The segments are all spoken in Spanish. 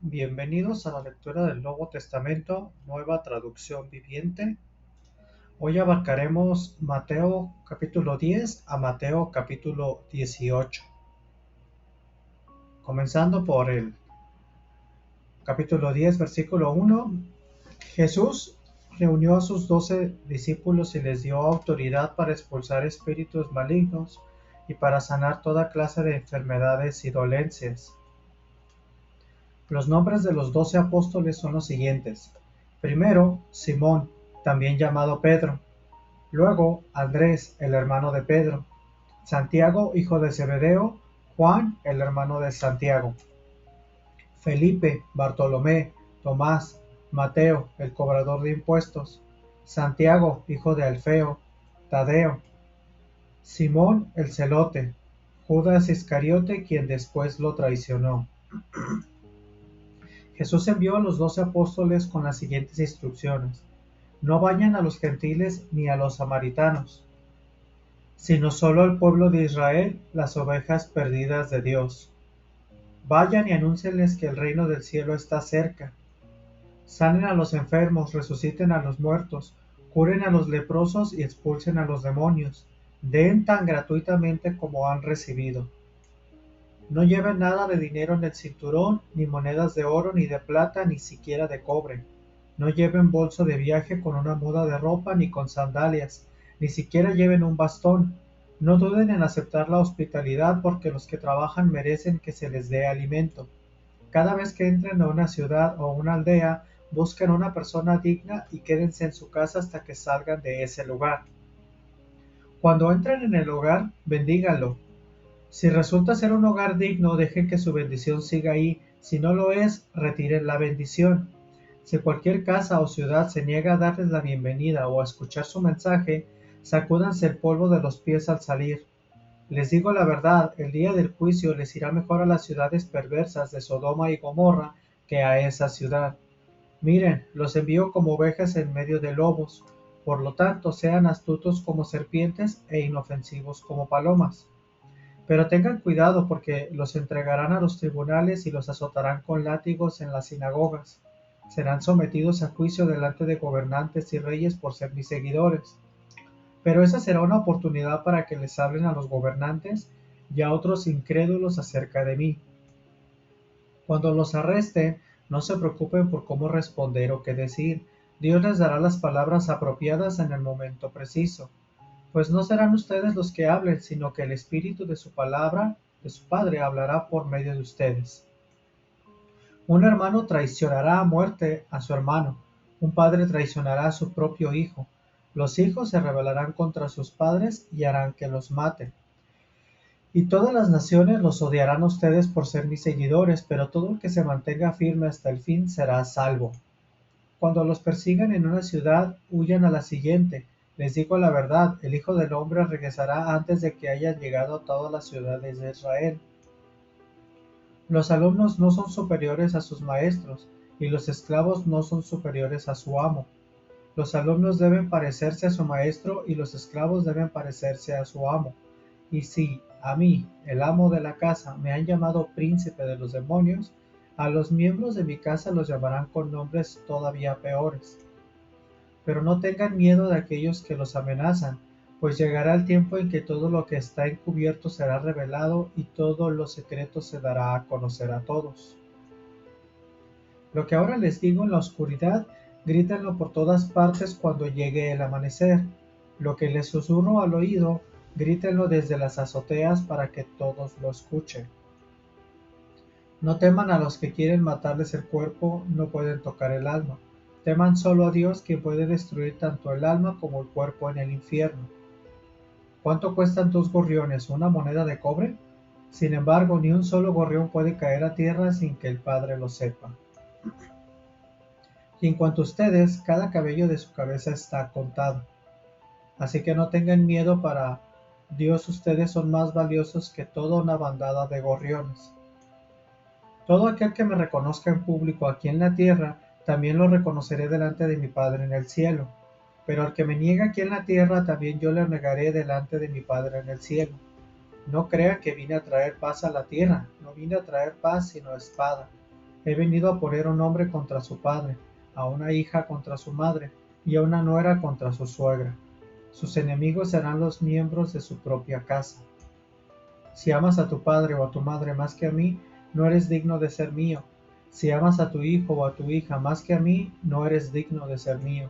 Bienvenidos a la lectura del Nuevo Testamento, nueva traducción viviente. Hoy abarcaremos Mateo capítulo 10 a Mateo capítulo 18. Comenzando por el capítulo 10, versículo 1. Jesús reunió a sus 12 discípulos y les dio autoridad para expulsar espíritus malignos y para sanar toda clase de enfermedades y dolencias. Los nombres de los 12 apóstoles son los siguientes. Primero, Simón, también llamado Pedro. Luego, Andrés, el hermano de Pedro. Santiago, hijo de Zebedeo. Juan, el hermano de Santiago. Felipe, Bartolomé, Tomás, Mateo, el cobrador de impuestos. Santiago, hijo de Alfeo. Tadeo. Simón, el celote. Judas Iscariote, quien después lo traicionó. Jesús envió a los 12 apóstoles con las siguientes instrucciones. No vayan a los gentiles ni a los samaritanos, sino solo al pueblo de Israel, las ovejas perdidas de Dios. Vayan y anúncienles que el reino del cielo está cerca. Sanen a los enfermos, resuciten a los muertos, curen a los leprosos y expulsen a los demonios. Den tan gratuitamente como han recibido. No lleven nada de dinero en el cinturón, ni monedas de oro, ni de plata, ni siquiera de cobre. No lleven bolso de viaje con una muda de ropa, ni con sandalias, ni siquiera lleven un bastón. No duden en aceptar la hospitalidad, porque los que trabajan merecen que se les dé alimento. Cada vez que entren a una ciudad o una aldea, busquen a una persona digna y quédense en su casa hasta que salgan de ese lugar. Cuando entren en el hogar, bendíganlo. Si resulta ser un hogar digno, dejen que su bendición siga ahí. Si no lo es, retiren la bendición. Si cualquier casa o ciudad se niega a darles la bienvenida o a escuchar su mensaje, sacúdanse el polvo de los pies al salir. Les digo la verdad, el día del juicio les irá mejor a las ciudades perversas de Sodoma y Gomorra que a esa ciudad. Miren, los envío como ovejas en medio de lobos. Por lo tanto, sean astutos como serpientes e inofensivos como palomas. Pero tengan cuidado porque los entregarán a los tribunales y los azotarán con látigos en las sinagogas. Serán sometidos a juicio delante de gobernantes y reyes por ser mis seguidores. Pero esa será una oportunidad para que les hablen a los gobernantes y a otros incrédulos acerca de mí. Cuando los arresten, no se preocupen por cómo responder o qué decir. Dios les dará las palabras apropiadas en el momento preciso. Pues no serán ustedes los que hablen, sino que el Espíritu de su palabra, de su Padre, hablará por medio de ustedes. Un hermano traicionará a muerte a su hermano, un padre traicionará a su propio hijo. Los hijos se rebelarán contra sus padres y harán que los maten. Y todas las naciones los odiarán a ustedes por ser mis seguidores, pero todo el que se mantenga firme hasta el fin será salvo. Cuando los persigan en una ciudad, huyan a la siguiente. Les digo la verdad, el Hijo del Hombre regresará antes de que hayan llegado a todas las ciudades de Israel. Los alumnos no son superiores a sus maestros, y los esclavos no son superiores a su amo. Los alumnos deben parecerse a su maestro y los esclavos deben parecerse a su amo. Y si a mí, el amo de la casa, me han llamado príncipe de los demonios, a los miembros de mi casa los llamarán con nombres todavía peores. Pero no tengan miedo de aquellos que los amenazan, pues llegará el tiempo en que todo lo que está encubierto será revelado y todo lo secreto se dará a conocer a todos. Lo que ahora les digo en la oscuridad, grítenlo por todas partes cuando llegue el amanecer. Lo que les susurro al oído, grítenlo desde las azoteas para que todos lo escuchen. No teman a los que quieren matarles el cuerpo, no pueden tocar el alma. Teman solo a Dios, quien puede destruir tanto el alma como el cuerpo en el infierno. ¿Cuánto cuestan 2 gorriones, una moneda de cobre? Sin embargo, ni un solo gorrión puede caer a tierra sin que el Padre lo sepa. Y en cuanto a ustedes, cada cabello de su cabeza está contado. Así que no tengan miedo, para Dios ustedes son más valiosos que toda una bandada de gorriones. Todo aquel que me reconozca en público aquí en la tierra, también lo reconoceré delante de mi Padre en el cielo. Pero al que me niega aquí en la tierra, también yo le negaré delante de mi Padre en el cielo. No crean que vine a traer paz a la tierra, no vine a traer paz sino espada. He venido a poner un hombre contra su padre, a una hija contra su madre, y a una nuera contra su suegra. Sus enemigos serán los miembros de su propia casa. Si amas a tu padre o a tu madre más que a mí, no eres digno de ser mío. Si amas a tu hijo o a tu hija más que a mí, no eres digno de ser mío.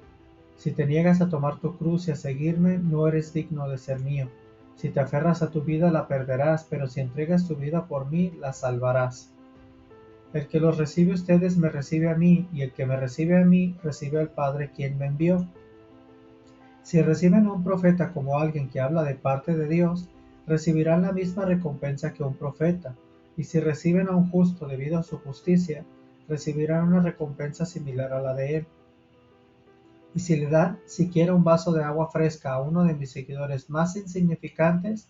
Si te niegas a tomar tu cruz y a seguirme, no eres digno de ser mío. Si te aferras a tu vida, la perderás, pero si entregas tu vida por mí, la salvarás. El que los recibe a ustedes me recibe a mí, y el que me recibe a mí recibe al Padre quien me envió. Si reciben a un profeta como alguien que habla de parte de Dios, recibirán la misma recompensa que un profeta, y si reciben a un justo debido a su justicia, recibirán una recompensa similar a la de él. Y si le dan siquiera un vaso de agua fresca a uno de mis seguidores más insignificantes,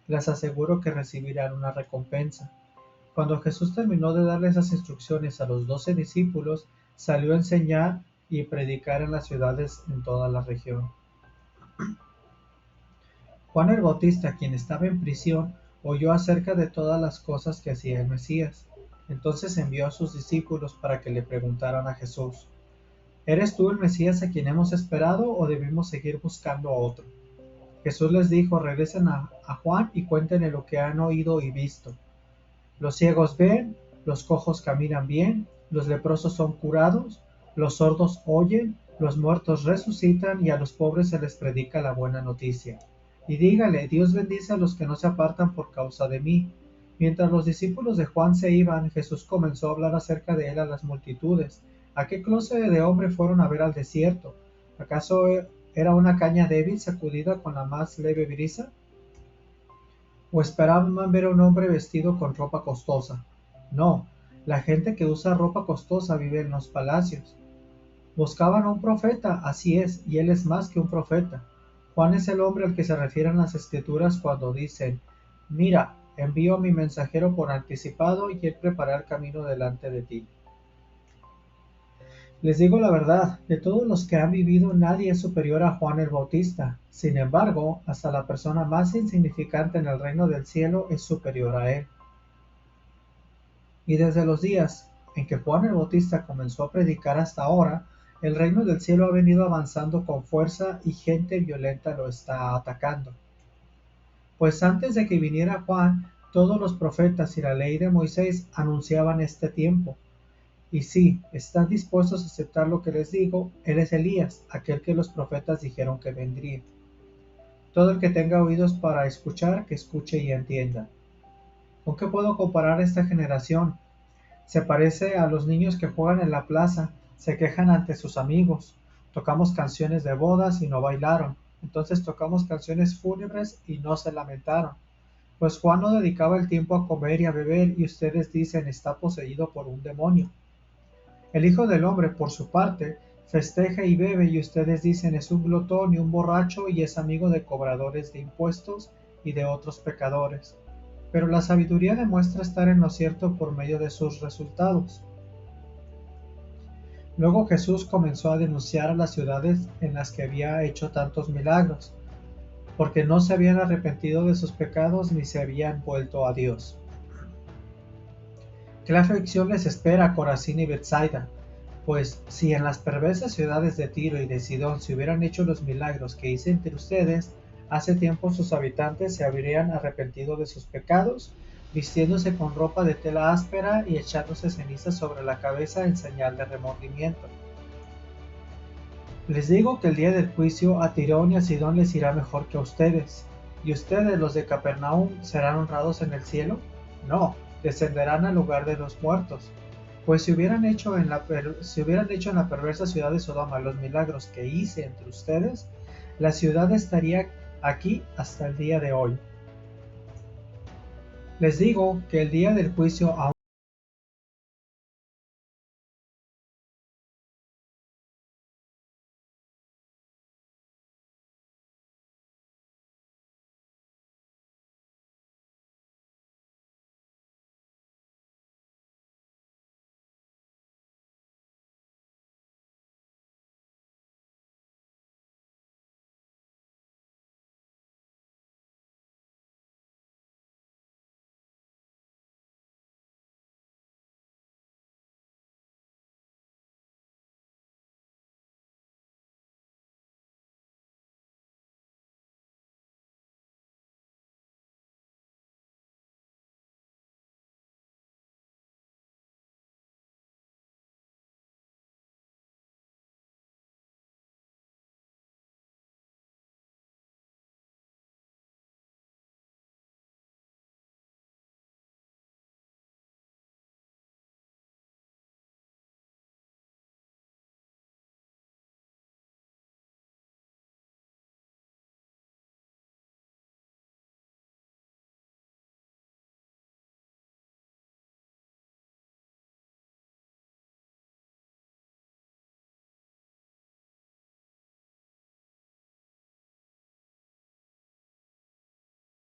les aseguro que recibirán una recompensa. Cuando Jesús terminó de darle esas instrucciones a los 12 discípulos, salió a enseñar y predicar en las ciudades en toda la región. Juan el Bautista, quien estaba en prisión, oyó acerca de todas las cosas que hacía el Mesías. Entonces envió a sus discípulos para que le preguntaran a Jesús: ¿Eres tú el Mesías a quien hemos esperado o debemos seguir buscando a otro? Jesús les dijo: regresen a Juan y cuéntenle lo que han oído y visto. Los ciegos ven, los cojos caminan bien, los leprosos son curados, los sordos oyen, los muertos resucitan y a los pobres se les predica la buena noticia. Y dígale: Dios bendice a los que no se apartan por causa de mí. Mientras los discípulos de Juan se iban, Jesús comenzó a hablar acerca de él a las multitudes. ¿A qué clase de hombre fueron a ver al desierto? ¿Acaso era una caña débil sacudida con la más leve brisa? ¿O esperaban ver a un hombre vestido con ropa costosa? No, la gente que usa ropa costosa vive en los palacios. Buscaban a un profeta, así es, y él es más que un profeta. Juan es el hombre al que se refieren las escrituras cuando dicen: mira, envío a mi mensajero por anticipado y él preparará el camino delante de ti. Les digo la verdad, de todos los que han vivido nadie es superior a Juan el Bautista. Sin embargo, hasta la persona más insignificante en el reino del cielo es superior a él. Y desde los días en que Juan el Bautista comenzó a predicar hasta ahora, el reino del cielo ha venido avanzando con fuerza y gente violenta lo está atacando. Pues antes de que viniera Juan, todos los profetas y la ley de Moisés anunciaban este tiempo. Y si están dispuestos a aceptar lo que les digo, él es Elías, aquel que los profetas dijeron que vendría. Todo el que tenga oídos para escuchar, que escuche y entienda. ¿Con qué puedo comparar esta generación? Se parece a los niños que juegan en la plaza, se quejan ante sus amigos. Tocamos canciones de bodas y no bailaron. Entonces tocamos canciones fúnebres y no se lamentaron. Pues Juan no dedicaba el tiempo a comer y a beber, y ustedes dicen: está poseído por un demonio. El Hijo del Hombre, por su parte, festeja y bebe, y ustedes dicen: es un glotón y un borracho, y es amigo de cobradores de impuestos y de otros pecadores. Pero la sabiduría demuestra estar en lo cierto por medio de sus resultados. Luego Jesús comenzó a denunciar a las ciudades en las que había hecho tantos milagros, porque no se habían arrepentido de sus pecados ni se habían vuelto a Dios. ¿Qué aflicción les espera a Corazín y Betsaida? Pues si en las perversas ciudades de Tiro y de Sidón se hubieran hecho los milagros que hice entre ustedes, hace tiempo sus habitantes se habrían arrepentido de sus pecados, vistiéndose con ropa de tela áspera y echándose cenizas sobre la cabeza en señal de remordimiento. Les digo que el día del juicio a Tirón y a Sidón les irá mejor que a ustedes. ¿Y ustedes, los de Capernaum, serán honrados en el cielo? No, descenderán al lugar de los muertos. Pues si hubieran hecho en la perversa ciudad de Sodoma los milagros que hice entre ustedes, la ciudad estaría aquí hasta el día de hoy. Les digo que el día del juicio aún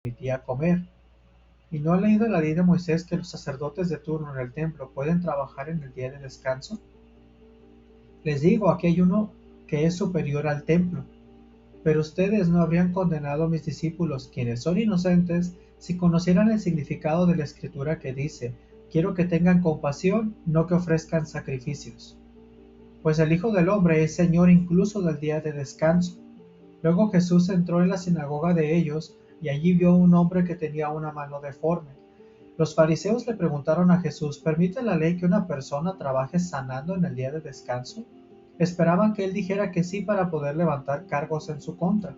permitía comer. ¿Y no ha leído la ley de Moisés que los sacerdotes de turno en el templo pueden trabajar en el día de descanso? Les digo, aquí hay uno que es superior al templo. Pero ustedes no habrían condenado a mis discípulos, quienes son inocentes, si conocieran el significado de la escritura que dice, quiero que tengan compasión, no que ofrezcan sacrificios. Pues el Hijo del Hombre es Señor incluso del día de descanso. Luego Jesús entró en la sinagoga de ellos, y allí vio un hombre que tenía una mano deforme. Los fariseos le preguntaron a Jesús, ¿permite la ley que una persona trabaje sanando en el día de descanso? Esperaban que él dijera que sí para poder levantar cargos en su contra.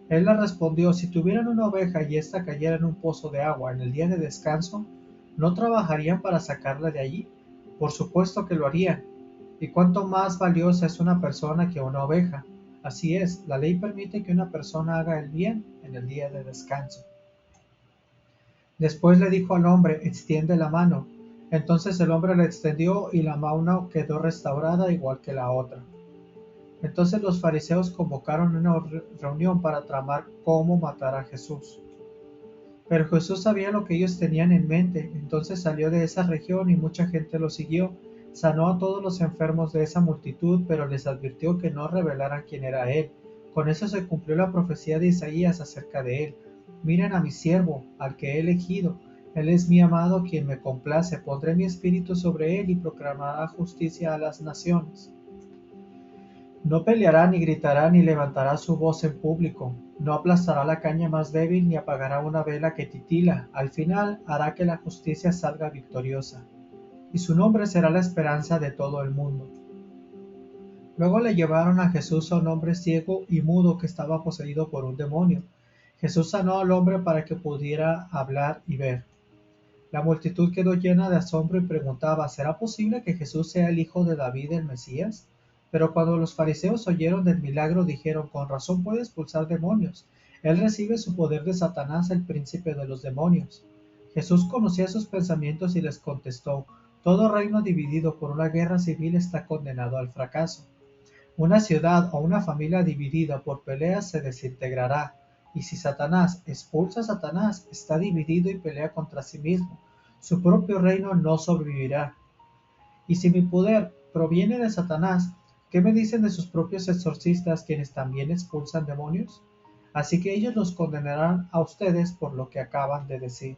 Él les respondió, si tuvieran una oveja y ésta cayera en un pozo de agua en el día de descanso, ¿no trabajarían para sacarla de allí? Por supuesto que lo harían. ¿Y cuánto más valiosa es una persona que una oveja? Así es, la ley permite que una persona haga el bien en el día de descanso. Después le dijo al hombre, extiende la mano. Entonces el hombre la extendió y la mano quedó restaurada igual que la otra. Entonces los fariseos convocaron una reunión para tramar cómo matar a Jesús. Pero Jesús sabía lo que ellos tenían en mente, entonces salió de esa región y mucha gente lo siguió. Sanó a todos los enfermos de esa multitud, pero les advirtió que no revelaran quién era él. Con eso se cumplió la profecía de Isaías acerca de él. Miren a mi siervo, al que he elegido. Él es mi amado, quien me complace. Pondré mi espíritu sobre él y proclamará justicia a las naciones. No peleará ni gritará ni levantará su voz en público. No aplastará la caña más débil ni apagará una vela que titila. Al final hará que la justicia salga victoriosa. Y su nombre será la esperanza de todo el mundo. Luego le llevaron a Jesús a un hombre ciego y mudo que estaba poseído por un demonio. Jesús sanó al hombre para que pudiera hablar y ver. La multitud quedó llena de asombro y preguntaba, ¿será posible que Jesús sea el hijo de David, el Mesías? Pero cuando los fariseos oyeron del milagro, dijeron, con razón puede expulsar demonios. Él recibe su poder de Satanás, el príncipe de los demonios. Jesús conocía sus pensamientos y les contestó, todo reino dividido por una guerra civil está condenado al fracaso. Una ciudad o una familia dividida por peleas se desintegrará. Y si Satanás expulsa a Satanás, está dividido y pelea contra sí mismo. Su propio reino no sobrevivirá. Y si mi poder proviene de Satanás, ¿qué me dicen de sus propios exorcistas quienes también expulsan demonios? Así que ellos los condenarán a ustedes por lo que acaban de decir.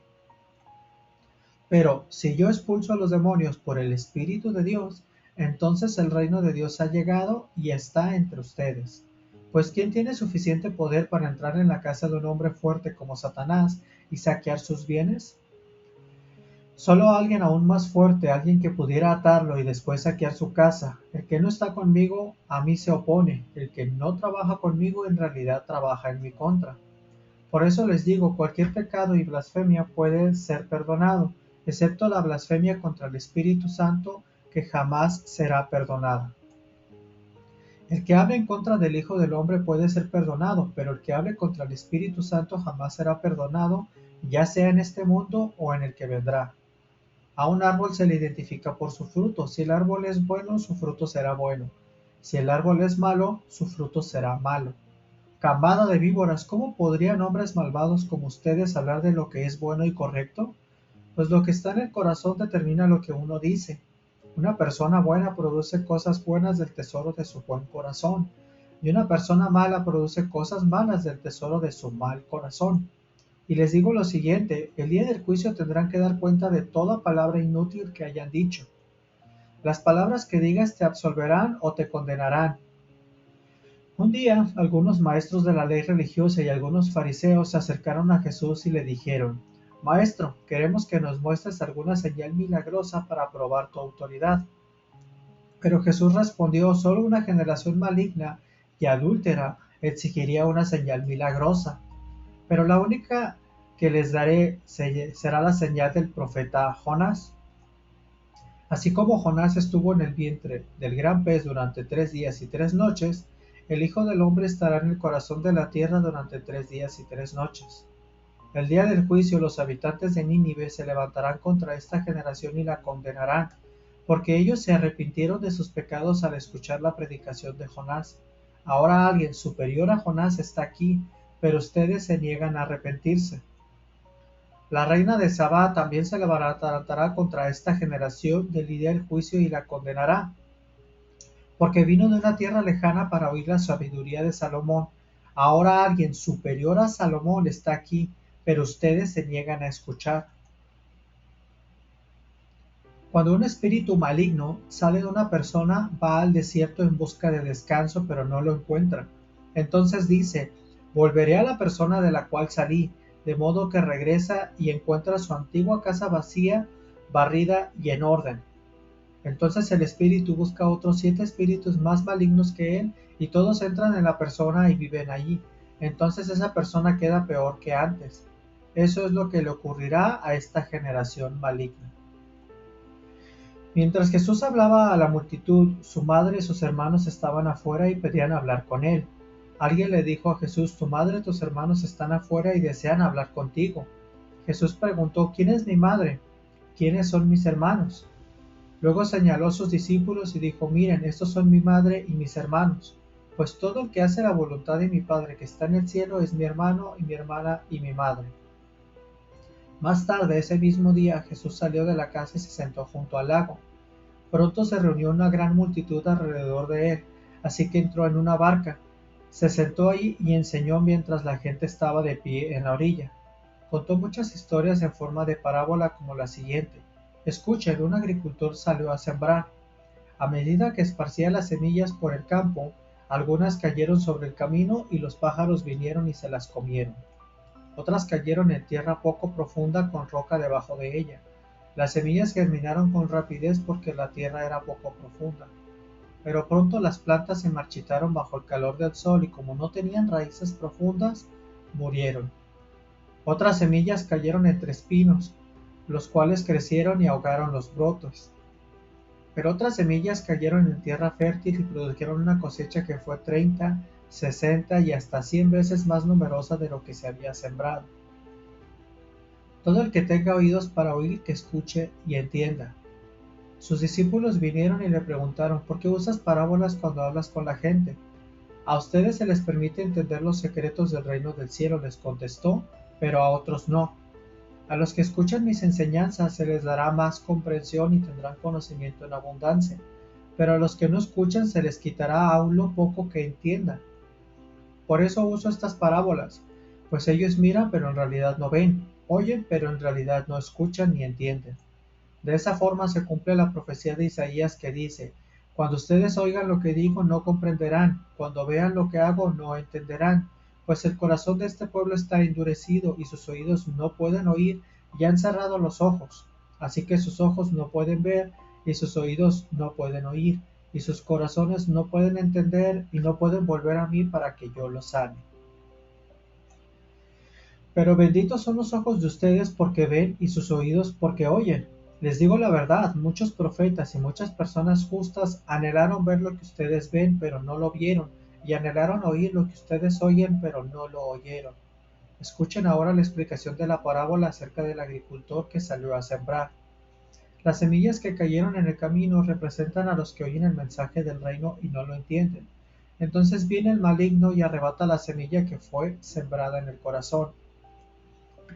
Pero si yo expulso a los demonios por el Espíritu de Dios, entonces el reino de Dios ha llegado y está entre ustedes. Pues ¿quién tiene suficiente poder para entrar en la casa de un hombre fuerte como Satanás y saquear sus bienes? Solo alguien aún más fuerte, alguien que pudiera atarlo y después saquear su casa. El que no está conmigo, a mí se opone. El que no trabaja conmigo, en realidad trabaja en mi contra. Por eso les digo, cualquier pecado y blasfemia puede ser perdonado, excepto la blasfemia contra el Espíritu Santo, que jamás será perdonada. El que hable en contra del Hijo del Hombre puede ser perdonado, pero el que hable contra el Espíritu Santo jamás será perdonado, ya sea en este mundo o en el que vendrá. A un árbol se le identifica por su fruto. Si el árbol es bueno, su fruto será bueno. Si el árbol es malo, su fruto será malo. Cambada de víboras, ¿cómo podrían hombres malvados como ustedes hablar de lo que es bueno y correcto? Pues lo que está en el corazón determina lo que uno dice. Una persona buena produce cosas buenas del tesoro de su buen corazón, y una persona mala produce cosas malas del tesoro de su mal corazón. Y les digo lo siguiente, el día del juicio tendrán que dar cuenta de toda palabra inútil que hayan dicho. Las palabras que digas te absolverán o te condenarán. Un día, algunos maestros de la ley religiosa y algunos fariseos se acercaron a Jesús y le dijeron, Maestro, queremos que nos muestres alguna señal milagrosa para probar tu autoridad. Pero Jesús respondió, solo una generación maligna y adúltera exigiría una señal milagrosa. Pero la única que les daré será la señal del profeta Jonás. Así como Jonás estuvo en el vientre del gran pez durante 3 días y 3 noches, el Hijo del Hombre estará en el corazón de la tierra durante 3 días y 3 noches. El día del juicio los habitantes de Nínive se levantarán contra esta generación y la condenarán, porque ellos se arrepintieron de sus pecados al escuchar la predicación de Jonás. Ahora alguien superior a Jonás está aquí, pero ustedes se niegan a arrepentirse. La reina de Sabá también se levantará contra esta generación, del día del juicio, y la condenará, porque vino de una tierra lejana para oír la sabiduría de Salomón. Ahora alguien superior a Salomón está aquí, pero ustedes se niegan a escuchar. Cuando un espíritu maligno sale de una persona, va al desierto en busca de descanso, pero no lo encuentra. Entonces dice: volveré a la persona de la cual salí, de modo que regresa y encuentra su antigua casa vacía, barrida y en orden. Entonces el espíritu busca otros 7 espíritus más malignos que él, y todos entran en la persona y viven allí. Entonces esa persona queda peor que antes. Eso es lo que le ocurrirá a esta generación maligna. Mientras Jesús hablaba a la multitud, su madre y sus hermanos estaban afuera y pedían hablar con él. Alguien le dijo a Jesús: tu madre y tus hermanos están afuera y desean hablar contigo. Jesús preguntó: ¿quién es mi madre? ¿Quiénes son mis hermanos? Luego señaló a sus discípulos y dijo: miren, estos son mi madre y mis hermanos, pues todo el que hace la voluntad de mi Padre que está en el cielo es mi hermano y mi hermana y mi madre. Más tarde, ese mismo día, Jesús salió de la casa y se sentó junto al lago. Pronto se reunió una gran multitud alrededor de él, así que entró en una barca. Se sentó ahí y enseñó mientras la gente estaba de pie en la orilla. Contó muchas historias en forma de parábola, como la siguiente. Escuchen: un agricultor salió a sembrar. A medida que esparcía las semillas por el campo, algunas cayeron sobre el camino y los pájaros vinieron y se las comieron. Otras cayeron en tierra poco profunda con roca debajo de ella. Las semillas germinaron con rapidez porque la tierra era poco profunda. Pero pronto las plantas se marchitaron bajo el calor del sol y, como no tenían raíces profundas, murieron. Otras semillas cayeron entre espinos, los cuales crecieron y ahogaron los brotes. Pero otras semillas cayeron en tierra fértil y produjeron una cosecha que fue 30, 60 y hasta 100 veces más numerosa de lo que se había sembrado. Todo el que tenga oídos para oír, que escuche y entienda. Sus discípulos vinieron y le preguntaron: ¿por qué usas parábolas cuando hablas con la gente? A ustedes se les permite entender los secretos del reino del cielo, les contestó, pero a otros no. A los que escuchan mis enseñanzas se les dará más comprensión y tendrán conocimiento en abundancia, pero a los que no escuchan se les quitará aún lo poco que entiendan. Por eso uso estas parábolas, pues ellos miran pero en realidad no ven, oyen pero en realidad no escuchan ni entienden. De esa forma se cumple la profecía de Isaías que dice: cuando ustedes oigan lo que digo no comprenderán, cuando vean lo que hago no entenderán, pues el corazón de este pueblo está endurecido y sus oídos no pueden oír y han cerrado los ojos. Así que sus ojos no pueden ver y sus oídos no pueden oír y sus corazones no pueden entender y no pueden volver a mí para que yo los sane. Pero benditos son los ojos de ustedes porque ven y sus oídos porque oyen. Les digo la verdad, muchos profetas y muchas personas justas anhelaron ver lo que ustedes ven, pero no lo vieron, y anhelaron oír lo que ustedes oyen, pero no lo oyeron. Escuchen ahora la explicación de la parábola acerca del agricultor que salió a sembrar. Las semillas que cayeron en el camino representan a los que oyen el mensaje del reino y no lo entienden. Entonces viene el maligno y arrebata la semilla que fue sembrada en el corazón.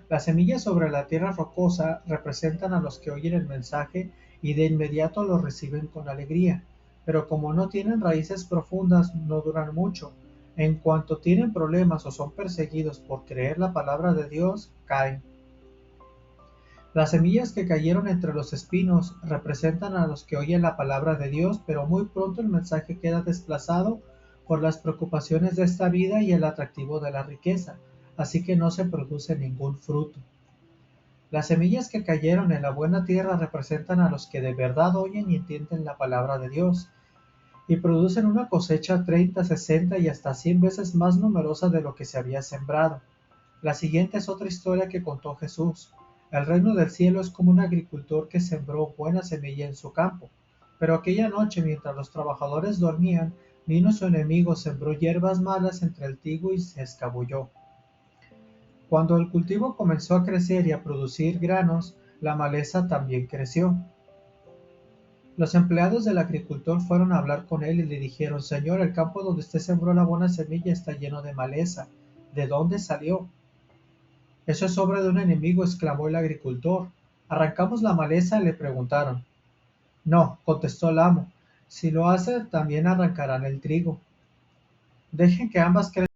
Las semillas sobre la tierra rocosa representan a los que oyen el mensaje y de inmediato lo reciben con alegría, pero como no tienen raíces profundas, no duran mucho. En cuanto tienen problemas o son perseguidos por creer la palabra de Dios, caen. Las semillas que cayeron entre los espinos representan a los que oyen la palabra de Dios, pero muy pronto el mensaje queda desplazado por las preocupaciones de esta vida y el atractivo de la riqueza, así que no se produce ningún fruto. Las semillas que cayeron en la buena tierra representan a los que de verdad oyen y entienden la palabra de Dios, y producen una cosecha 30, 60 y hasta 100 veces más numerosa de lo que se había sembrado. La siguiente es otra historia que contó Jesús. El reino del cielo es como un agricultor que sembró buena semilla en su campo. Pero aquella noche, mientras los trabajadores dormían, vino su enemigo, sembró hierbas malas entre el trigo y se escabulló. Cuando el cultivo comenzó a crecer y a producir granos, la maleza también creció. Los empleados del agricultor fueron a hablar con él y le dijeron: Señor, el campo donde usted sembró la buena semilla está lleno de maleza. ¿De dónde salió? —Eso es obra de un enemigo —exclamó el agricultor—. —¿Arrancamos la maleza? —le preguntaron. —No —contestó el amo—, si lo hacen también arrancarán el trigo. Dejen que ambas crezcan.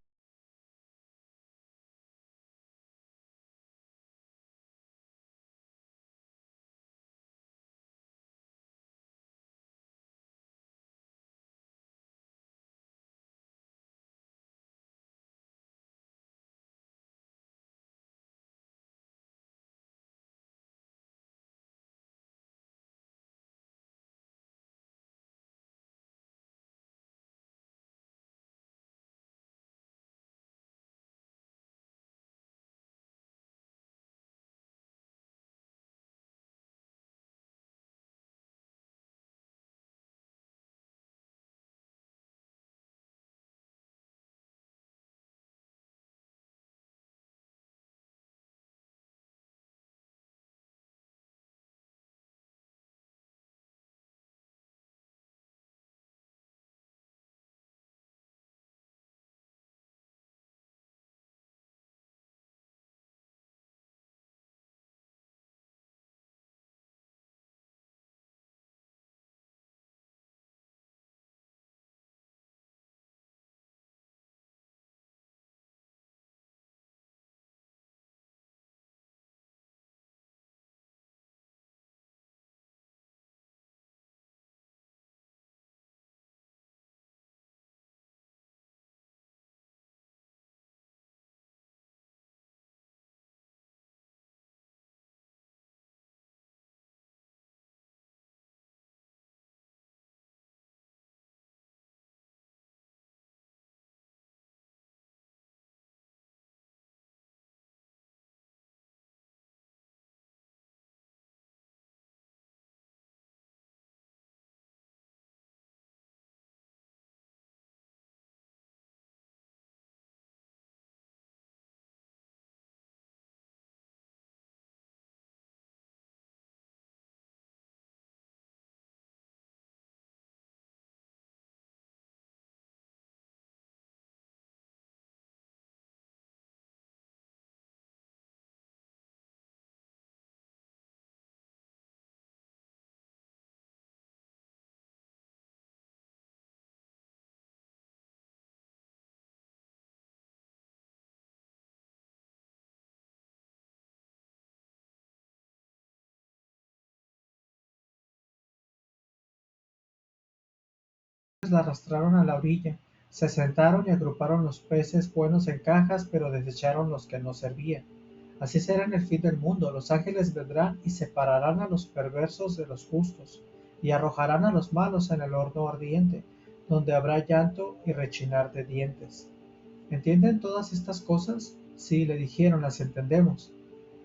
La arrastraron a la orilla, se sentaron y agruparon los peces buenos en cajas, pero desecharon los que no servían. Así será en el fin del mundo. Los ángeles vendrán y separarán a los perversos de los justos, y arrojarán a los malos en el horno ardiente, donde habrá llanto y rechinar de dientes. ¿Entienden todas estas cosas? Sí, le dijeron, las entendemos.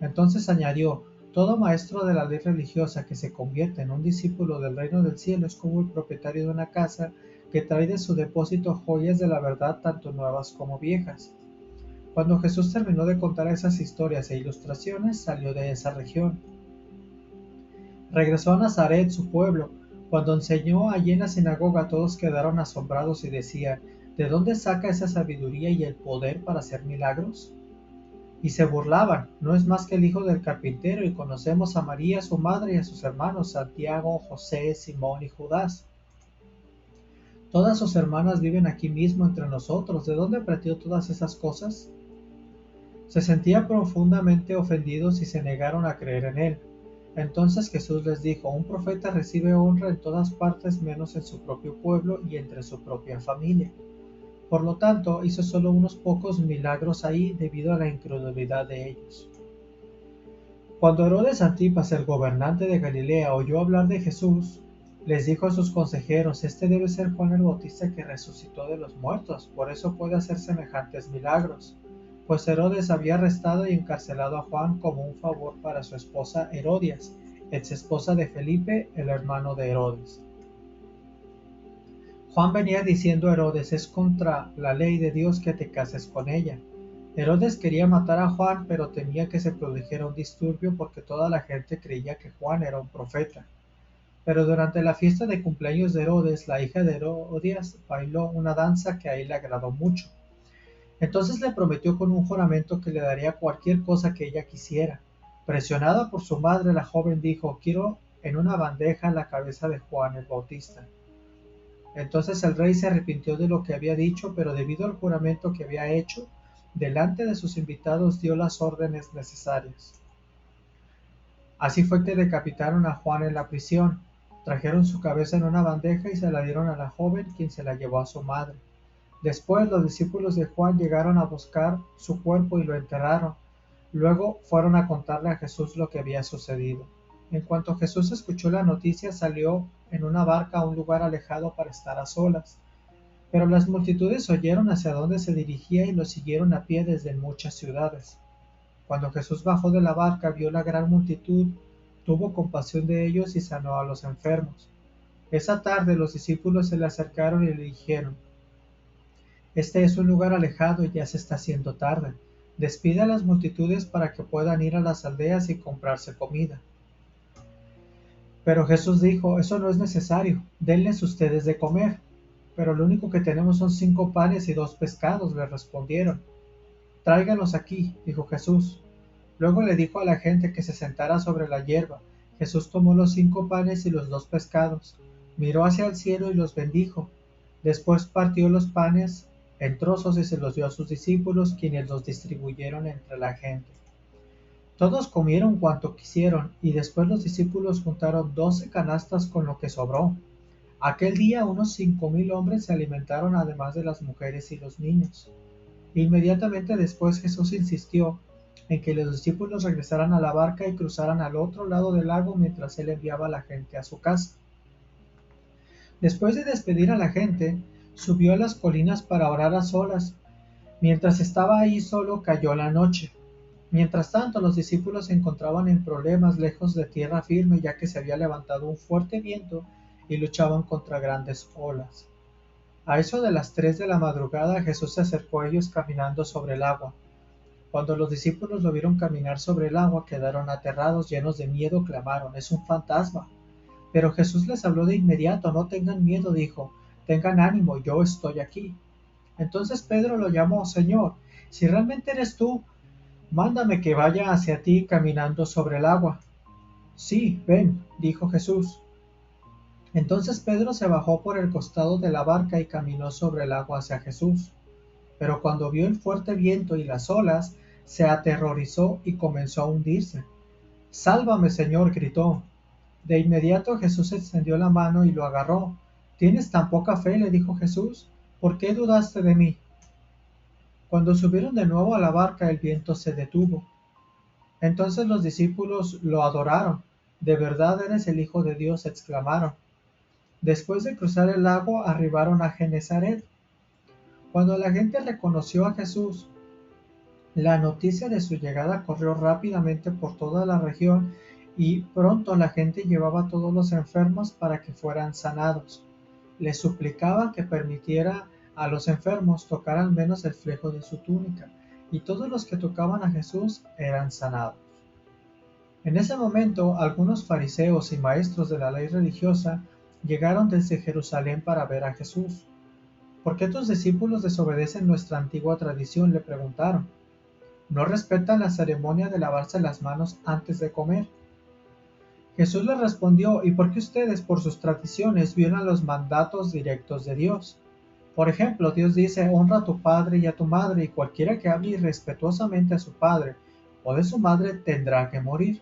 Entonces añadió: todo maestro de la ley religiosa que se convierte en un discípulo del reino del cielo es como el propietario de una casa que trae de su depósito joyas de la verdad tanto nuevas como viejas. Cuando Jesús terminó de contar esas historias e ilustraciones, salió de esa región. Regresó a Nazaret, su pueblo. Cuando enseñó allí en la sinagoga, todos quedaron asombrados y decían: ¿de dónde saca esa sabiduría y el poder para hacer milagros? Y se burlaban: no es más que el hijo del carpintero, y conocemos a María su madre y a sus hermanos Santiago, José, Simón y Judas. Todas sus hermanas viven aquí mismo entre nosotros. ¿De dónde aprendió todas esas cosas? Se sentían profundamente ofendidos y se negaron a creer en él. Entonces Jesús les dijo: un profeta recibe honra en todas partes menos en su propio pueblo y entre su propia familia. Por lo tanto, hizo solo unos pocos milagros ahí debido a la incredulidad de ellos. Cuando Herodes Antipas, el gobernante de Galilea, oyó hablar de Jesús, les dijo a sus consejeros: este debe ser Juan el Bautista que resucitó de los muertos, por eso puede hacer semejantes milagros. Pues Herodes había arrestado y encarcelado a Juan como un favor para su esposa Herodias, ex esposa de Felipe, el hermano de Herodes. Juan venía diciendo a Herodes: es contra la ley de Dios que te cases con ella. Herodes quería matar a Juan, pero temía que se produjera un disturbio porque toda la gente creía que Juan era un profeta. Pero durante la fiesta de cumpleaños de Herodes, la hija de Herodias bailó una danza que a él le agradó mucho. Entonces le prometió con un juramento que le daría cualquier cosa que ella quisiera. Presionada por su madre, la joven dijo: quiero en una bandeja la cabeza de Juan el Bautista. Entonces el rey se arrepintió de lo que había dicho, pero debido al juramento que había hecho, delante de sus invitados dio las órdenes necesarias. Así fue que decapitaron a Juan en la prisión, trajeron su cabeza en una bandeja y se la dieron a la joven, quien se la llevó a su madre. Después los discípulos de Juan llegaron a buscar su cuerpo y lo enterraron. Luego fueron a contarle a Jesús lo que había sucedido. En cuanto Jesús escuchó la noticia, salió en una barca a un lugar alejado para estar a solas. Pero las multitudes oyeron hacia dónde se dirigía y lo siguieron a pie desde muchas ciudades. Cuando Jesús bajó de la barca, vio la gran multitud, tuvo compasión de ellos y sanó a los enfermos. Esa tarde los discípulos se le acercaron y le dijeron: este es un lugar alejado y ya se está haciendo tarde. Despide a las multitudes para que puedan ir a las aldeas y comprarse comida. Pero Jesús dijo: eso no es necesario, denles ustedes de comer. Pero lo único que tenemos son 5 panes y 2 pescados, le respondieron. Tráiganlos aquí, dijo Jesús. Luego le dijo a la gente que se sentara sobre la hierba. Jesús tomó los 5 panes y los 2 pescados, miró hacia el cielo y los bendijo. Después partió los panes en trozos y se los dio a sus discípulos, quienes los distribuyeron entre la gente. Todos comieron cuanto quisieron, y después los discípulos juntaron 12 canastas con lo que sobró. Aquel día unos 5,000 hombres se alimentaron, además de las mujeres y los niños. Inmediatamente después Jesús insistió en que los discípulos regresaran a la barca y cruzaran al otro lado del lago mientras él enviaba a la gente a su casa. Después de despedir a la gente, subió a las colinas para orar a solas. Mientras estaba ahí solo, cayó la noche. Mientras tanto, los discípulos se encontraban en problemas lejos de tierra firme, ya que se había levantado un fuerte viento y luchaban contra grandes olas. A eso de las 3 de la madrugada, Jesús se acercó a ellos caminando sobre el agua. Cuando los discípulos lo vieron caminar sobre el agua, quedaron aterrados, llenos de miedo, clamaron: «¡Es un fantasma!». Pero Jesús les habló de inmediato: «No tengan miedo», dijo, «tengan ánimo, yo estoy aquí». Entonces Pedro lo llamó: «Señor, si realmente eres tú, mándame que vaya hacia ti caminando sobre el agua». «Sí, ven», dijo Jesús. Entonces Pedro se bajó por el costado de la barca y caminó sobre el agua hacia Jesús. Pero cuando vio el fuerte viento y las olas, se aterrorizó y comenzó a hundirse. «¡Sálvame, Señor!», gritó. De inmediato Jesús extendió la mano y lo agarró. «¿Tienes tan poca fe?», le dijo Jesús. «¿Por qué dudaste de mí?». Cuando subieron de nuevo a la barca, el viento se detuvo. Entonces los discípulos lo adoraron. «¿De verdad eres el Hijo de Dios?», exclamaron. Después de cruzar el lago, arribaron a Genesaret. Cuando la gente reconoció a Jesús, la noticia de su llegada corrió rápidamente por toda la región y pronto la gente llevaba a todos los enfermos para que fueran sanados. Les suplicaban que permitiera a los enfermos tocar al menos el fleco de su túnica, y todos los que tocaban a Jesús eran sanados. En ese momento, algunos fariseos y maestros de la ley religiosa llegaron desde Jerusalén para ver a Jesús. «¿Por qué tus discípulos desobedecen nuestra antigua tradición?», le preguntaron. «¿No respetan la ceremonia de lavarse las manos antes de comer?». Jesús les respondió: «¿Y por qué ustedes, por sus tradiciones, violan los mandatos directos de Dios? Por ejemplo, Dios dice: honra a tu padre y a tu madre, y cualquiera que hable irrespetuosamente a su padre o de su madre tendrá que morir.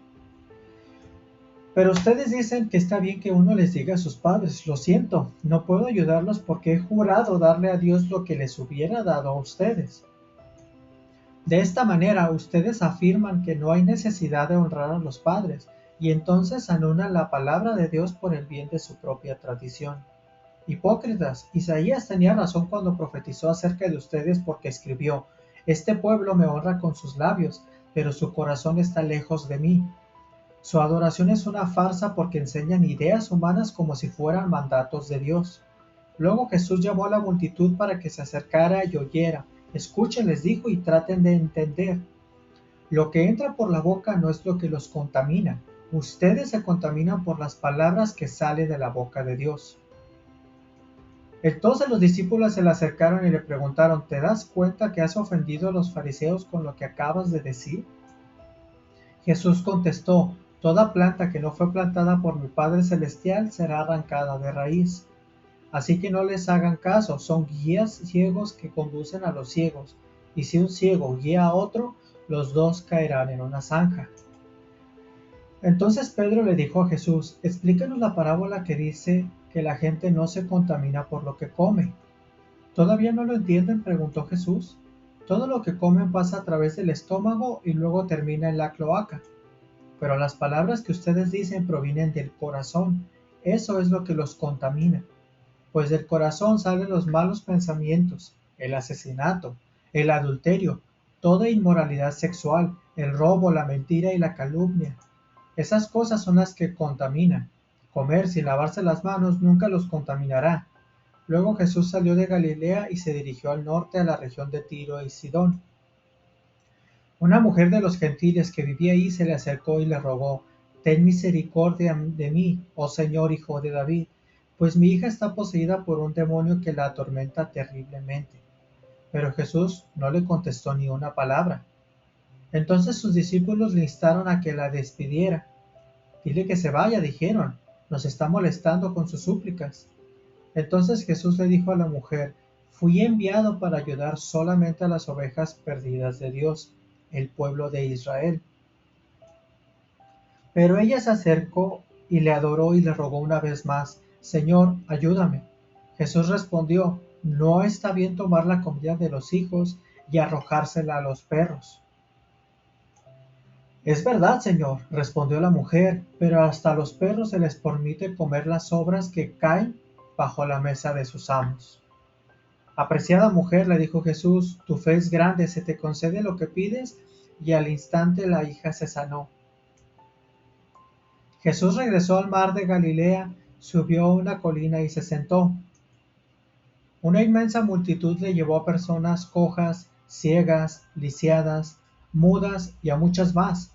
Pero ustedes dicen que está bien que uno les diga a sus padres: lo siento, no puedo ayudarlos porque he jurado darle a Dios lo que les hubiera dado a ustedes. De esta manera, ustedes afirman que no hay necesidad de honrar a los padres, y entonces anulan la palabra de Dios por el bien de su propia tradición. Hipócritas, Isaías tenía razón cuando profetizó acerca de ustedes, porque escribió: este pueblo me honra con sus labios, pero su corazón está lejos de mí. Su adoración es una farsa porque enseñan ideas humanas como si fueran mandatos de Dios». Luego Jesús llamó a la multitud para que se acercara y oyera. «Escuchen», les dijo, «y traten de entender. Lo que entra por la boca no es lo que los contamina. Ustedes se contaminan por las palabras que salen de la boca de Dios». Entonces los discípulos se le acercaron y le preguntaron, ¿te das cuenta que has ofendido a los fariseos con lo que acabas de decir? Jesús contestó, toda planta que no fue plantada por mi Padre Celestial será arrancada de raíz. Así que no les hagan caso, son guías ciegos que conducen a los ciegos, y si un ciego guía a otro, los dos caerán en una zanja. Entonces Pedro le dijo a Jesús, explícanos la parábola que dice que la gente no se contamina por lo que come. ¿Todavía no lo entienden?, preguntó Jesús. Todo lo que comen pasa a través del estómago y luego termina en la cloaca. Pero las palabras que ustedes dicen provienen del corazón. Eso es lo que los contamina. Pues del corazón salen los malos pensamientos, el asesinato, el adulterio, toda inmoralidad sexual, el robo, la mentira y la calumnia. Esas cosas son las que contaminan. Comer sin lavarse las manos nunca los contaminará. Luego Jesús salió de Galilea y se dirigió al norte a la región de Tiro y Sidón. Una mujer de los gentiles que vivía ahí se le acercó y le rogó, «Ten misericordia de mí, oh Señor, hijo de David, pues mi hija está poseída por un demonio que la atormenta terriblemente». Pero Jesús no le contestó ni una palabra. Entonces sus discípulos le instaron a que la despidiera. «Dile que se vaya», dijeron, «nos está molestando con sus súplicas». Entonces Jesús le dijo a la mujer, «Fui enviado para ayudar solamente a las ovejas perdidas de Dios, el pueblo de Israel». Pero ella se acercó y le adoró y le rogó una vez más, «Señor, ayúdame». Jesús respondió, «No está bien tomar la comida de los hijos y arrojársela a los perros». «Es verdad, Señor», respondió la mujer, «pero hasta a los perros se les permite comer las sobras que caen bajo la mesa de sus amos». «Apreciada mujer», le dijo Jesús, «tu fe es grande, se te concede lo que pides», y al instante la hija se sanó. Jesús regresó al mar de Galilea, subió a una colina y se sentó. Una inmensa multitud le llevó a personas cojas, ciegas, lisiadas, mudas y a muchas más.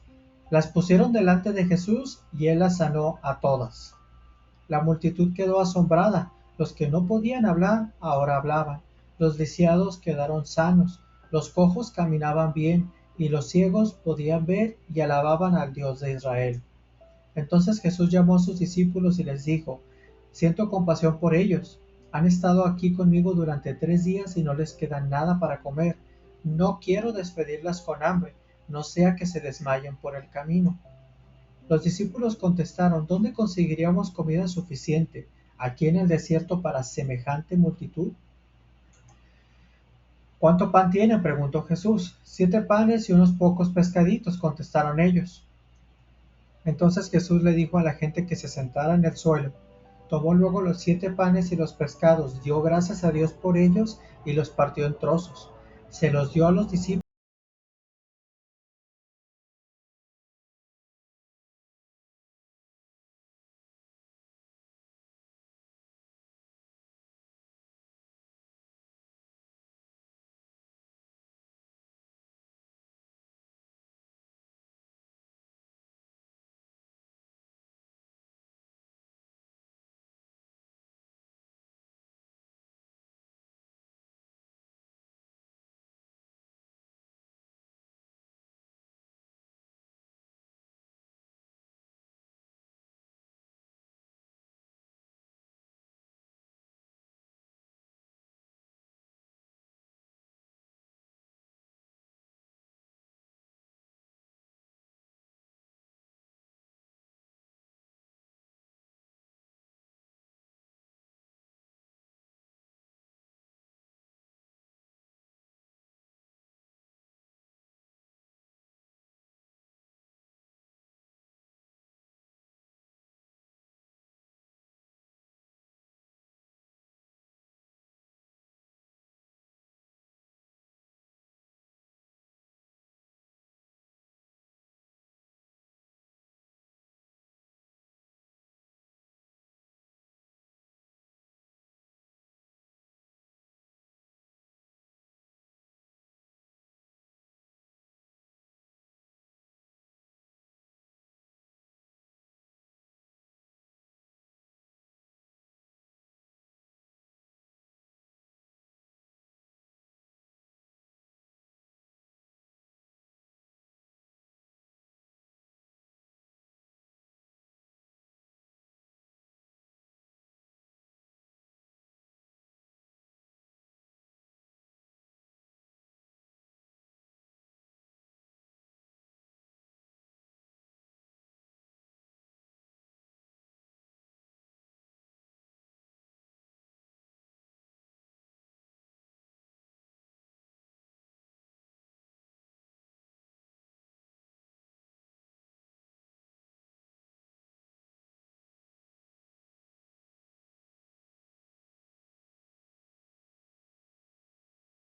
Las pusieron delante de Jesús y él las sanó a todas. La multitud quedó asombrada. Los que no podían hablar ahora hablaban. Los lisiados quedaron sanos. Los cojos caminaban bien y los ciegos podían ver y alababan al Dios de Israel. Entonces Jesús llamó a sus discípulos y les dijo, «Siento compasión por ellos. Han estado aquí conmigo durante 3 días y no les queda nada para comer. No quiero despedirlas con hambre, no sea que se desmayen por el camino». Los discípulos contestaron, «¿Dónde conseguiríamos comida suficiente aquí en el desierto para semejante multitud?» «¿Cuánto pan tienen?», preguntó Jesús. «7 panes y unos pocos pescaditos», contestaron ellos. Entonces Jesús le dijo a la gente que se sentara en el suelo. Tomó luego los 7 panes y los pescados, dio gracias a Dios por ellos y los partió en trozos. Se los dio a los discípulos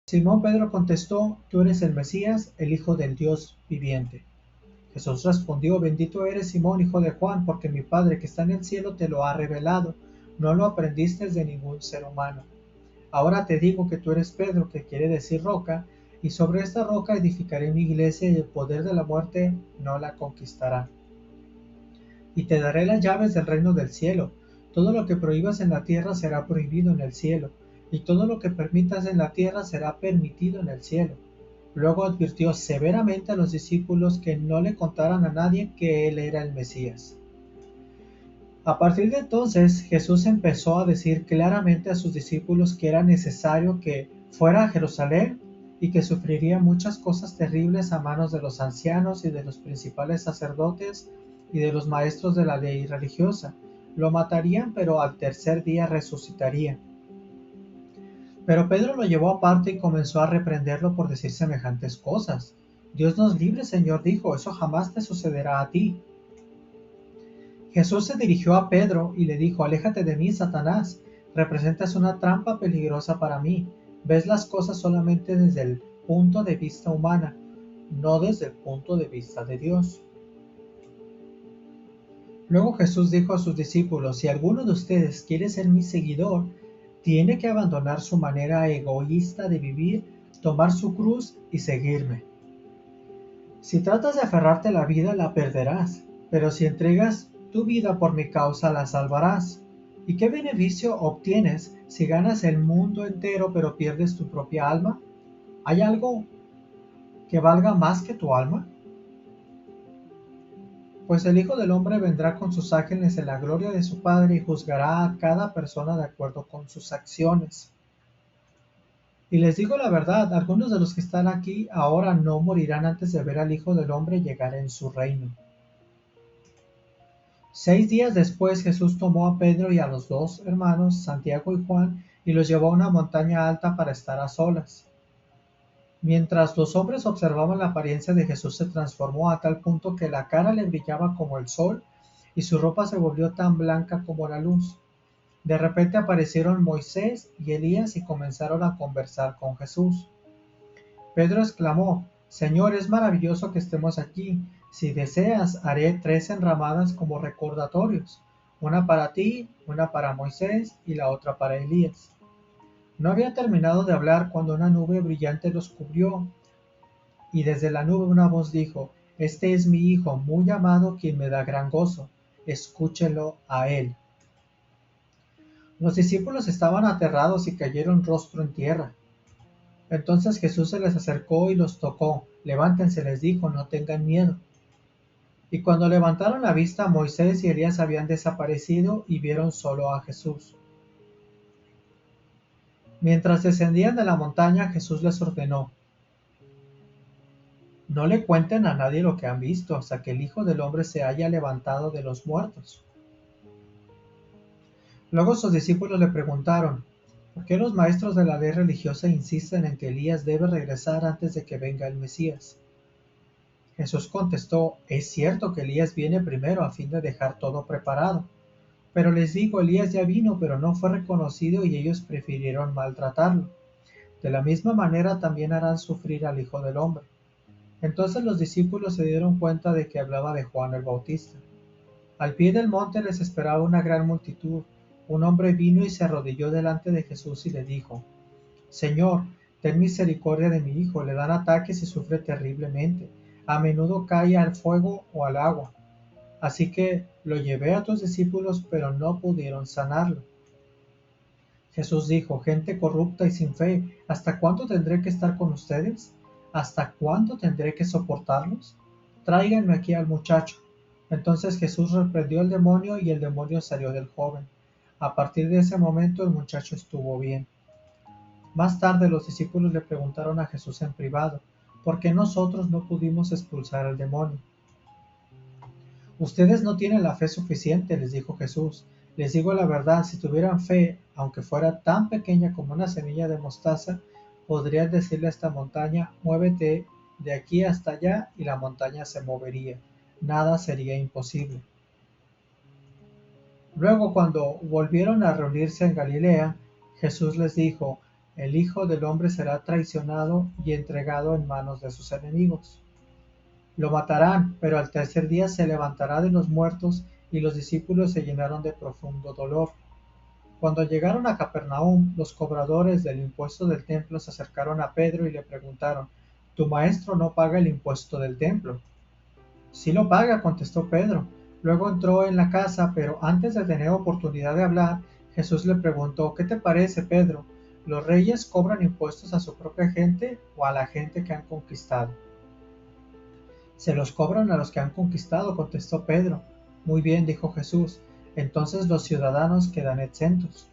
Simón Pedro contestó: Tú eres el Mesías, el Hijo del Dios viviente. Jesús respondió: Bendito eres, Simón, hijo de Juan, porque mi Padre que está en el cielo te lo ha revelado. No lo aprendiste de ningún ser humano. Ahora te digo que tú eres Pedro, que quiere decir roca, y sobre esta roca edificaré mi iglesia, y el poder de la muerte no la conquistará. Y te daré las llaves del reino del cielo. Todo lo que prohíbas en la tierra será prohibido en el cielo, y todo lo que permitas en la tierra será permitido en el cielo. Luego advirtió severamente a los discípulos que no le contaran a nadie que él era el Mesías. A partir de entonces, Jesús empezó a decir claramente a sus discípulos que era necesario que fuera a Jerusalén y que sufriría muchas cosas terribles a manos de los ancianos y de los principales sacerdotes y de los maestros de la ley religiosa. Lo matarían, pero al tercer día resucitaría. Pero Pedro lo llevó aparte y comenzó a reprenderlo por decir semejantes cosas. Dios nos libre, Señor, dijo, eso jamás te sucederá a ti. Jesús se dirigió a Pedro y le dijo: Aléjate de mí, Satanás, representas una trampa peligrosa para mí. Ves las cosas solamente desde el punto de vista humana, no desde el punto de vista de Dios. Luego Jesús dijo a sus discípulos: Si alguno de ustedes quiere ser mi seguidor, tiene que abandonar su manera egoísta de vivir, tomar su cruz y seguirme. Si tratas de aferrarte a la vida, la perderás, pero si entregas tu vida por mi causa, la salvarás. ¿Y qué beneficio obtienes si ganas el mundo entero pero pierdes tu propia alma? ¿Hay algo que valga más que tu alma? Pues el Hijo del Hombre vendrá con sus ángeles en la gloria de su Padre y juzgará a cada persona de acuerdo con sus acciones. Y les digo la verdad, algunos de los que están aquí ahora no morirán antes de ver al Hijo del Hombre llegar en su reino. 6 días después Jesús tomó a Pedro y a los dos hermanos, Santiago y Juan, y los llevó a una montaña alta para estar a solas. Mientras los hombres observaban, la apariencia de Jesús se transformó a tal punto que la cara le brillaba como el sol y su ropa se volvió tan blanca como la luz. De repente aparecieron Moisés y Elías y comenzaron a conversar con Jesús. Pedro exclamó: Señor, es maravilloso que estemos aquí. Si deseas, haré 3 enramadas como recordatorios, una para ti, una para Moisés y la otra para Elías. No había terminado de hablar cuando una nube brillante los cubrió, y desde la nube una voz dijo: Este es mi Hijo muy amado, quien me da gran gozo. Escúchelo a él. Los discípulos estaban aterrados y cayeron rostro en tierra. Entonces Jesús se les acercó y los tocó. Levántense, les dijo, no tengan miedo. Y cuando levantaron la vista, Moisés y Elías habían desaparecido y vieron solo a Jesús. Mientras descendían de la montaña, Jesús les ordenó: No le cuenten a nadie lo que han visto hasta que el Hijo del Hombre se haya levantado de los muertos. Luego sus discípulos le preguntaron: ¿Por qué los maestros de la ley religiosa insisten en que Elías debe regresar antes de que venga el Mesías? Jesús contestó: Es cierto que Elías viene primero a fin de dejar todo preparado. Pero les digo, Elías ya vino, pero no fue reconocido y ellos prefirieron maltratarlo. De la misma manera también harán sufrir al Hijo del Hombre. Entonces los discípulos se dieron cuenta de que hablaba de Juan el Bautista. Al pie del monte les esperaba una gran multitud. Un hombre vino y se arrodilló delante de Jesús y le dijo: Señor, ten misericordia de mi hijo, le dan ataques y sufre terriblemente. A menudo cae al fuego o al agua. Así que lo llevé a tus discípulos, pero no pudieron sanarlo. Jesús dijo: Gente corrupta y sin fe, ¿hasta cuándo tendré que estar con ustedes? ¿Hasta cuándo tendré que soportarlos? Tráiganme aquí al muchacho. Entonces Jesús reprendió al demonio y el demonio salió del joven. A partir de ese momento el muchacho estuvo bien. Más tarde los discípulos le preguntaron a Jesús en privado: ¿Por qué nosotros no pudimos expulsar al demonio? Ustedes no tienen la fe suficiente, les dijo Jesús. Les digo la verdad, si tuvieran fe, aunque fuera tan pequeña como una semilla de mostaza, podrían decirle a esta montaña: muévete de aquí hasta allá, y la montaña se movería. Nada sería imposible. Luego, cuando volvieron a reunirse en Galilea, Jesús les dijo: el Hijo del Hombre será traicionado y entregado en manos de sus enemigos. Lo matarán, pero al tercer día se levantará de los muertos, y los discípulos se llenaron de profundo dolor. Cuando llegaron a Capernaum, los cobradores del impuesto del templo se acercaron a Pedro y le preguntaron: ¿Tu maestro no paga el impuesto del templo? Sí lo paga, contestó Pedro. Luego entró en la casa, pero antes de tener oportunidad de hablar, Jesús le preguntó: ¿Qué te parece, Pedro? ¿Los reyes cobran impuestos a su propia gente o a la gente que han conquistado? Se los cobran a los que han conquistado, contestó Pedro. Muy bien, dijo Jesús, entonces los ciudadanos quedan exentos.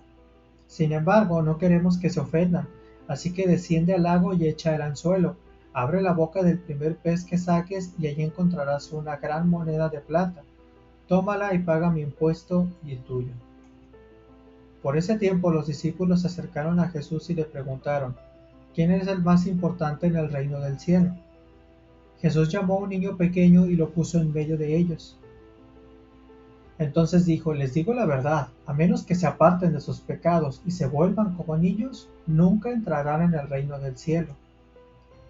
Sin embargo, no queremos que se ofendan, así que desciende al lago y echa el anzuelo. Abre la boca del primer pez que saques y allí encontrarás una gran moneda de plata. Tómala y paga mi impuesto y el tuyo. Por ese tiempo los discípulos se acercaron a Jesús y le preguntaron: ¿Quién es el más importante en el reino del cielo? Jesús llamó a un niño pequeño y lo puso en medio de ellos. Entonces dijo: Les digo la verdad, a menos que se aparten de sus pecados y se vuelvan como niños, nunca entrarán en el reino del cielo.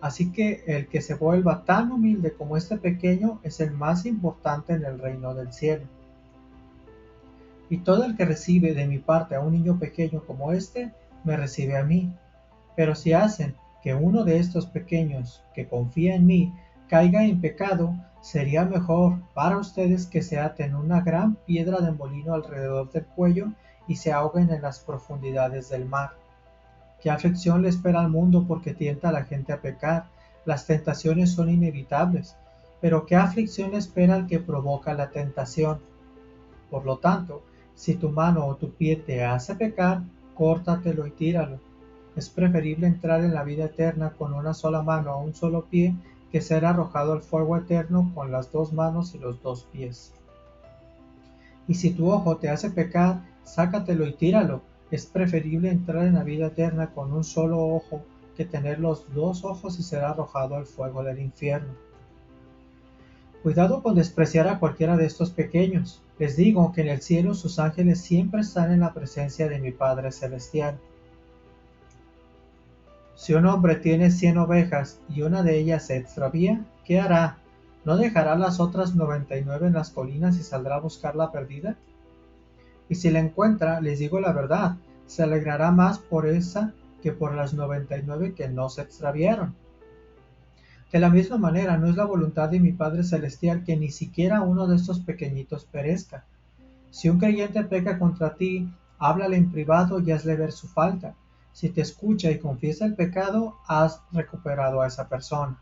Así que el que se vuelva tan humilde como este pequeño es el más importante en el reino del cielo. Y todo el que recibe de mi parte a un niño pequeño como este, me recibe a mí. Pero si hacen que uno de estos pequeños, que confía en mí, caiga en pecado, sería mejor para ustedes que se aten una gran piedra de molino alrededor del cuello y se ahoguen en las profundidades del mar. ¿Qué aflicción le espera al mundo porque tienta a la gente a pecar? Las tentaciones son inevitables, pero ¿qué aflicción le espera al que provoca la tentación? Por lo tanto, si tu mano o tu pie te hace pecar, córtatelo y tíralo. Es preferible entrar en la vida eterna con una sola mano o un solo pie que ser arrojado al fuego eterno con las dos manos y los dos pies. Y si tu ojo te hace pecar, sácatelo y tíralo. Es preferible entrar en la vida eterna con un solo ojo que tener los dos ojos y ser arrojado al fuego del infierno. Cuidado con despreciar a cualquiera de estos pequeños. Les digo que en el cielo sus ángeles siempre están en la presencia de mi Padre Celestial. Si un hombre tiene 100 ovejas y una de ellas se extravía, ¿qué hará? ¿No dejará las otras 99 en las colinas y saldrá a buscar la perdida? Y si la encuentra, les digo la verdad, se alegrará más por esa que por las 99 que no se extraviaron. De la misma manera, no es la voluntad de mi Padre Celestial que ni siquiera uno de estos pequeñitos perezca. Si un creyente peca contra ti, háblale en privado y hazle ver su falta. Si te escucha y confiesa el pecado, has recuperado a esa persona.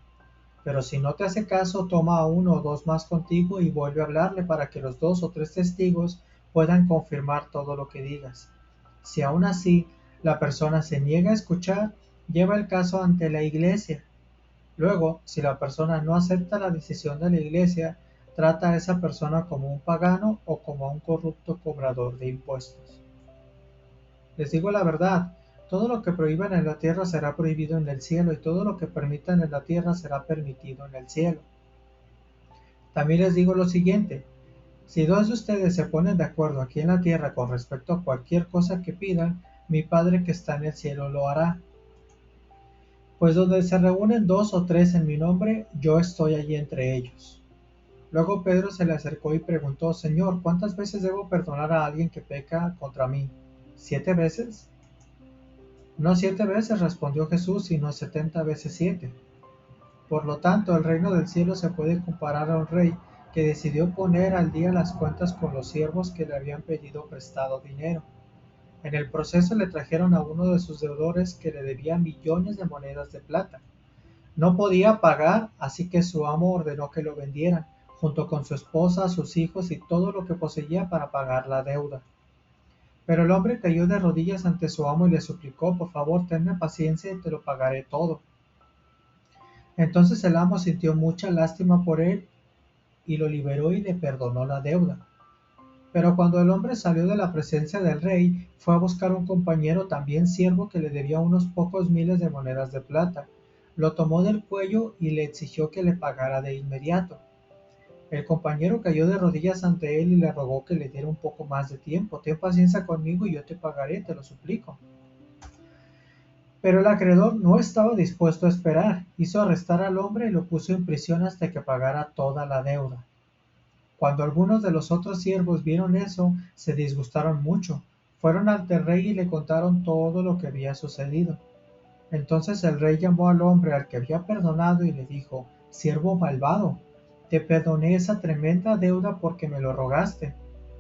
Pero si no te hace caso, toma a uno o dos más contigo y vuelve a hablarle para que los 2 o 3 testigos puedan confirmar todo lo que digas. Si aún así la persona se niega a escuchar, lleva el caso ante la iglesia. Luego, si la persona no acepta la decisión de la iglesia, trata a esa persona como un pagano o como a un corrupto cobrador de impuestos. Les digo la verdad, todo lo que prohíban en la tierra será prohibido en el cielo y todo lo que permitan en la tierra será permitido en el cielo. También les digo lo siguiente, si 2 de ustedes se ponen de acuerdo aquí en la tierra con respecto a cualquier cosa que pidan, mi Padre que está en el cielo lo hará. Pues donde se reúnen 2 o 3 en mi nombre, yo estoy allí entre ellos. Luego Pedro se le acercó y preguntó: Señor, ¿cuántas veces debo perdonar a alguien que peca contra mí? ¿7 veces? No 7 veces, respondió Jesús, sino 70 veces 7. Por lo tanto, el reino del cielo se puede comparar a un rey que decidió poner al día las cuentas con los siervos que le habían pedido prestado dinero. En el proceso le trajeron a uno de sus deudores que le debía millones de monedas de plata. No podía pagar, así que su amo ordenó que lo vendieran, junto con su esposa, sus hijos y todo lo que poseía para pagar la deuda. Pero el hombre cayó de rodillas ante su amo y le suplicó: por favor, tenme paciencia y te lo pagaré todo. Entonces el amo sintió mucha lástima por él y lo liberó y le perdonó la deuda. Pero cuando el hombre salió de la presencia del rey, fue a buscar un compañero también siervo que le debía unos pocos miles de monedas de plata. Lo tomó del cuello y le exigió que le pagara de inmediato. El compañero cayó de rodillas ante él y le rogó que le diera un poco más de tiempo. Ten paciencia conmigo y yo te pagaré, te lo suplico. Pero el acreedor no estaba dispuesto a esperar, hizo arrestar al hombre y lo puso en prisión hasta que pagara toda la deuda. Cuando algunos de los otros siervos vieron eso, se disgustaron mucho. Fueron ante el rey y le contaron todo lo que había sucedido. Entonces el rey llamó al hombre al que había perdonado y le dijo: «Siervo malvado, te perdoné esa tremenda deuda porque me lo rogaste.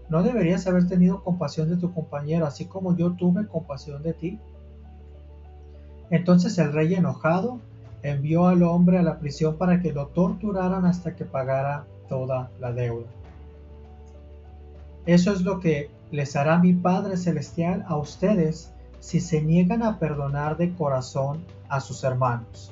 ¿No deberías haber tenido compasión de tu compañero, así como yo tuve compasión de ti?». Entonces el rey, enojado, envió al hombre a la prisión para que lo torturaran hasta que pagara toda la deuda. Eso es lo que les hará mi Padre Celestial a ustedes si se niegan a perdonar de corazón a sus hermanos.